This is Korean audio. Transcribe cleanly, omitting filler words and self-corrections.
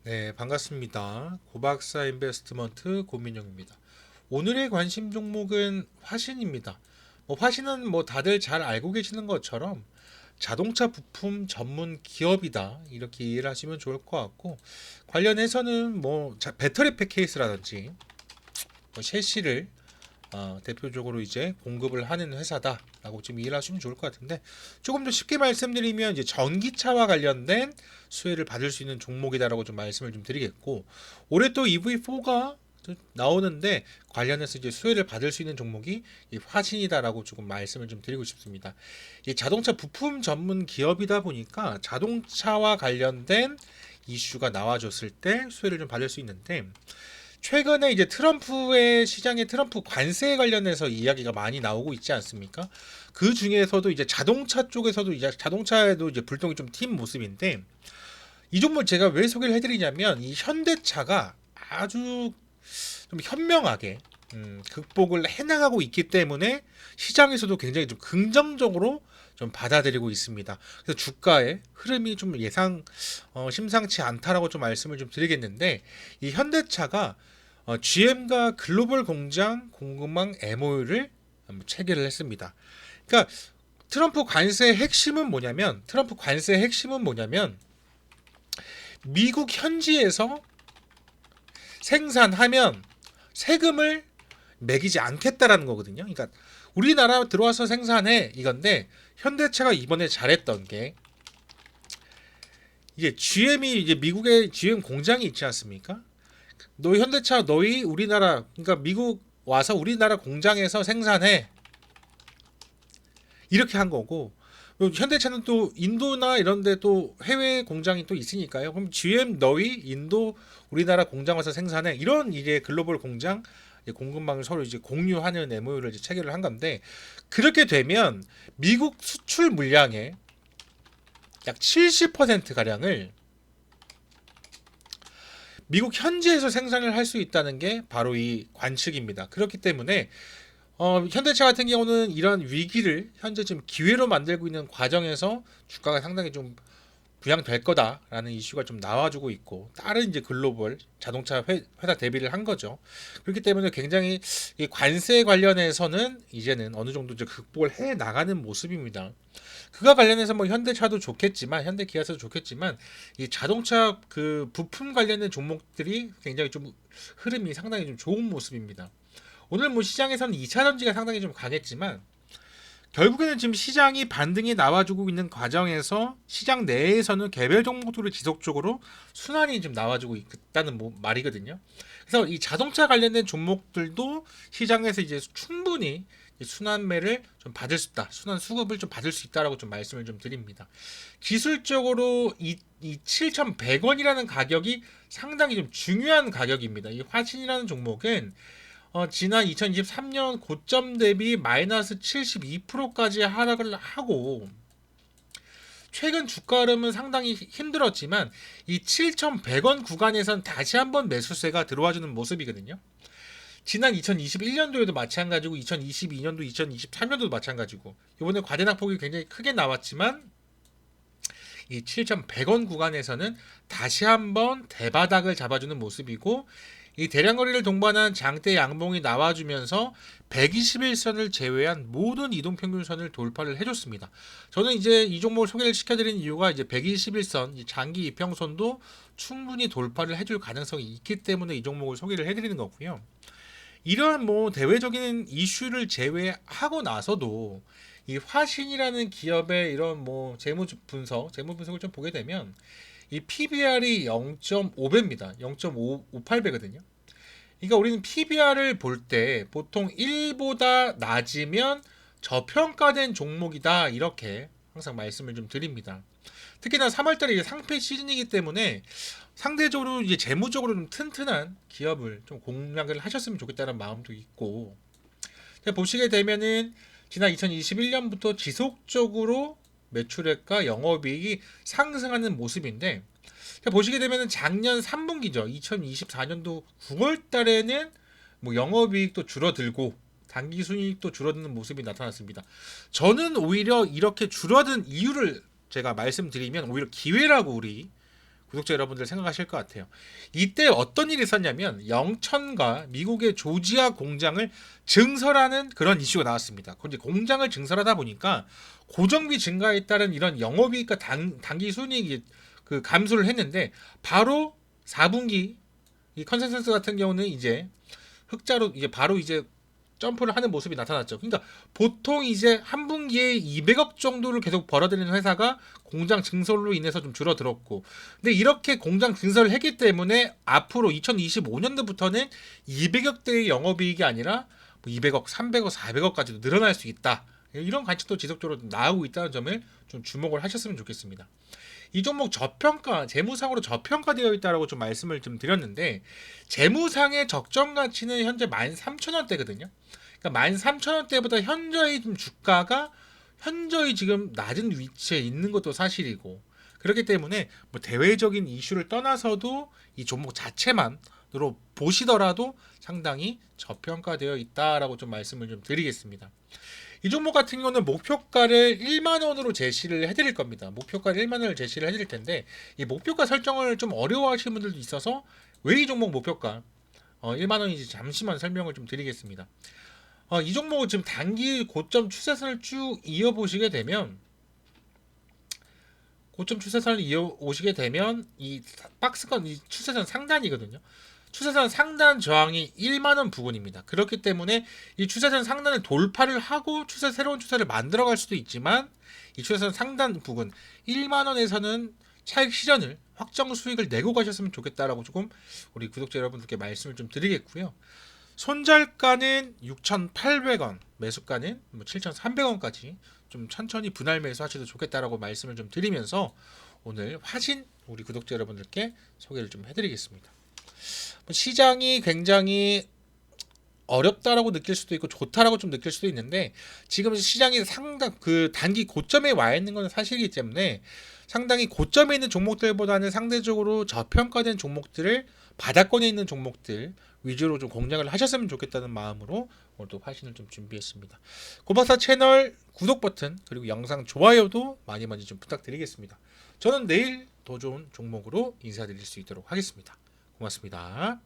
네, 반갑습니다. 고박사 인베스트먼트 고민영입니다. 오늘의 관심 종목은 화신입니다. 화신은 다들 잘 알고 계시는 것처럼 자동차 부품 전문 기업이다. 이렇게 이해를 하시면 좋을 것 같고, 관련해서는 배터리 팩 케이스라든지 셰시를 대표적으로 이제 공급을 하는 회사다라고 좀 이해를 하시면 좋을 것 같은데, 조금 더 쉽게 말씀드리면 이제 전기차와 관련된 수혜를 받을 수 있는 종목이다라고 좀 말씀을 좀 드리겠고, 올해 또 EV4가 나오는데 관련해서 이제 수혜를 받을 수 있는 종목이 이 화신이다라고 조금 말씀을 좀 드리고 싶습니다. 이 자동차 부품 전문 기업이다 보니까 자동차와 관련된 이슈가 나와줬을 때 수혜를 좀 받을 수 있는데, 최근에 이제 트럼프의 시장에 트럼프 관세에 관련해서 이야기가 많이 나오고 있지 않습니까? 그 중에서도 이제 자동차 쪽에서도 이제 자동차에도 이제 불똥이 좀 튄 모습인데, 이 종목 제가 왜 소개를 해드리냐면 이 현대차가 아주 좀 현명하게 극복을 해나가고 있기 때문에 시장에서도 굉장히 좀 긍정적으로 좀 받아들이고 있습니다. 그래서 주가의 흐름이 좀 심상치 않다라고 좀 말씀을 좀 드리겠는데, 이 현대차가 GM과 글로벌 공장 공급망 MOU를 체결을 했습니다. 그러니까 트럼프 관세의 핵심은 뭐냐면 미국 현지에서 생산하면 세금을 매기지 않겠다라는 거거든요. 그러니까 우리나라 들어와서 생산해 이건데, 현대차가 이번에 잘했던 게 이게 GM이 이제 미국에 GM 공장이 있지 않습니까? 너희 우리나라, 그러니까 미국 와서 우리나라 공장에서 생산해, 이렇게 한 거고, 현대차는 또 인도나 이런 데 또 해외 공장이 또 있으니까요. 그럼 GM 너희 인도 우리나라 공장 와서 생산해, 이런 이제 글로벌 공장 공급망을 서로 이제 공유하는 MOU를 이제 체결을 한 건데, 그렇게 되면 미국 수출 물량의 약 70% 가량을 미국 현지에서 생산을 할 수 있다는 게 바로 이 관측입니다. 그렇기 때문에 현대차 같은 경우는 이런 위기를 현재 지금 기회로 만들고 있는 과정에서 주가가 상당히 좀 부양될 거다라는 이슈가 좀 나와주고 있고, 다른 이제 글로벌 자동차 회사 대비를 한 거죠. 그렇기 때문에 굉장히 이 관세 관련해서는 이제는 어느 정도 이제 극복을 해 나가는 모습입니다. 그가 관련해서 현대차도 좋겠지만, 현대기아도 좋겠지만, 이 자동차 그 부품 관련된 종목들이 굉장히 좀 흐름이 상당히 좀 좋은 모습입니다. 오늘 시장에서는 2차 전지가 상당히 좀 강했지만, 결국에는 지금 시장이 반등이 나와주고 있는 과정에서 시장 내에서는 개별 종목들을 지속적으로 순환이 좀 나와주고 있다는 말이거든요. 그래서 이 자동차 관련된 종목들도 시장에서 이제 충분히 순환매를 좀 받을 수 있다, 순환 수급을 좀 받을 수 있다라고 좀 말씀을 좀 드립니다. 기술적으로 이 7,100원이라는 가격이 상당히 좀 중요한 가격입니다. 이 화신이라는 종목은 지난 2023년 고점 대비 마이너스 72%까지 하락을 하고, 최근 주가 흐름은 상당히 힘들었지만 이 7,100원 구간에선 다시 한번 매수세가 들어와주는 모습이거든요. 지난 2021년도에도 마찬가지고 2022년도, 2023년도도 마찬가지고, 이번에 과대낙폭이 굉장히 크게 나왔지만 이 7,100원 구간에서는 다시 한번 대바닥을 잡아주는 모습이고, 이 대량거리를 동반한 장대 양봉이 나와주면서 121선을 제외한 모든 이동평균선을 돌파를 해줬습니다. 저는 이제 이 종목을 소개를 시켜드린 이유가 이제 121선 장기 이평선도 충분히 돌파를 해줄 가능성이 있기 때문에 이 종목을 소개를 해드리는 거고요. 이러한 대외적인 이슈를 제외하고 나서도 이 화신이라는 기업의 이런 재무 분석을 좀 보게 되면 이 PBR이 0.5배입니다. 0.58배거든요. 그러니까 우리는 PBR을 볼 때 보통 1보다 낮으면 저평가된 종목이다, 이렇게 항상 말씀을 좀 드립니다. 특히나 3월달에 상패 시즌이기 때문에 상대적으로 이제 재무적으로 좀 튼튼한 기업을 좀 공략을 하셨으면 좋겠다는 마음도 있고, 보시게 되면은 지난 2021년부터 지속적으로 매출액과 영업이익이 상승하는 모습인데, 보시게 되면 작년 3분기죠. 2024년도 9월 달에는 영업이익도 줄어들고 당기순이익도 줄어드는 모습이 나타났습니다. 저는 오히려 이렇게 줄어든 이유를 제가 말씀드리면 오히려 기회라고 우리 구독자 여러분들 생각하실 것 같아요. 이때 어떤 일이 있었냐면 영천과 미국의 조지아 공장을 증설하는 그런 이슈가 나왔습니다. 근데 공장을 증설하다 보니까 고정비 증가에 따른 이런 영업이익과 단기 순이익이 그 감소를 했는데 바로 4분기 이 컨센서스 같은 경우는 이제 흑자로 이제 바로 이제 점프를 하는 모습이 나타났죠. 그러니까 보통 이제 한 분기에 200억 정도를 계속 벌어들이는 회사가 공장 증설로 인해서 좀 줄어들었고, 근데 이렇게 공장 증설을 했기 때문에 앞으로 2025년도부터는 200억대의 영업이익이 아니라 뭐 200억, 300억, 400억까지도 늘어날 수 있다. 이런 관측도 지속적으로 나오고 있다는 점을 좀 주목을 하셨으면 좋겠습니다. 이 종목 저평가, 재무상으로 저평가되어 있다라고 좀 말씀을 좀 드렸는데, 재무상의 적정 가치는 현재 13,000원대거든요. 그러니까 13,000원대보다 현저히 좀 주가가 현저히 지금 낮은 위치에 있는 것도 사실이고, 그렇기 때문에 뭐 대외적인 이슈를 떠나서도 이 종목 자체만으로 보시더라도 상당히 저평가되어 있다라고 좀 말씀을 좀 드리겠습니다. 이 종목 같은 경우는 목표가를 1만 원으로 제시를 해드릴 겁니다. 목표가를 1만 원을 제시를 해드릴 텐데, 이 목표가 설정을 좀 어려워하시는 분들도 있어서 왜 이 종목 목표가 1만 원인지 잠시만 설명을 좀 드리겠습니다. 이 종목은 지금 단기 고점 추세선을 쭉 이어보시게 되면, 이 박스권 이 추세선 상단이거든요. 추세선 상단 저항이 1만 원 부근입니다. 그렇기 때문에 이 추세선 상단을 돌파를 하고 새로운 추세를 만들어갈 수도 있지만, 이 추세선 상단 부근 1만 원에서는 차익 실현을 확정 수익을 내고 가셨으면 좋겠다라고 조금 우리 구독자 여러분들께 말씀을 좀 드리겠고요. 손절가는 6,800원, 매수가는 7,300원까지 좀 천천히 분할 매수하셔도 좋겠다라고 말씀을 좀 드리면서 오늘 화신 우리 구독자 여러분들께 소개를 좀 해드리겠습니다. 시장이 굉장히 어렵다라고 느낄 수도 있고 좋다라고 좀 느낄 수도 있는데, 지금 시장이 상당 그 단기 고점에 와 있는 건 사실이기 때문에 상당히 고점에 있는 종목들보다는 상대적으로 저평가된 종목들을, 바닥권에 있는 종목들 위주로 좀 공략을 하셨으면 좋겠다는 마음으로 오늘도 화신을 좀 준비했습니다. 고박사 채널 구독 버튼 그리고 영상 좋아요도 많이 좀 부탁드리겠습니다. 저는 내일 더 좋은 종목으로 인사드릴 수 있도록 하겠습니다. 고맙습니다.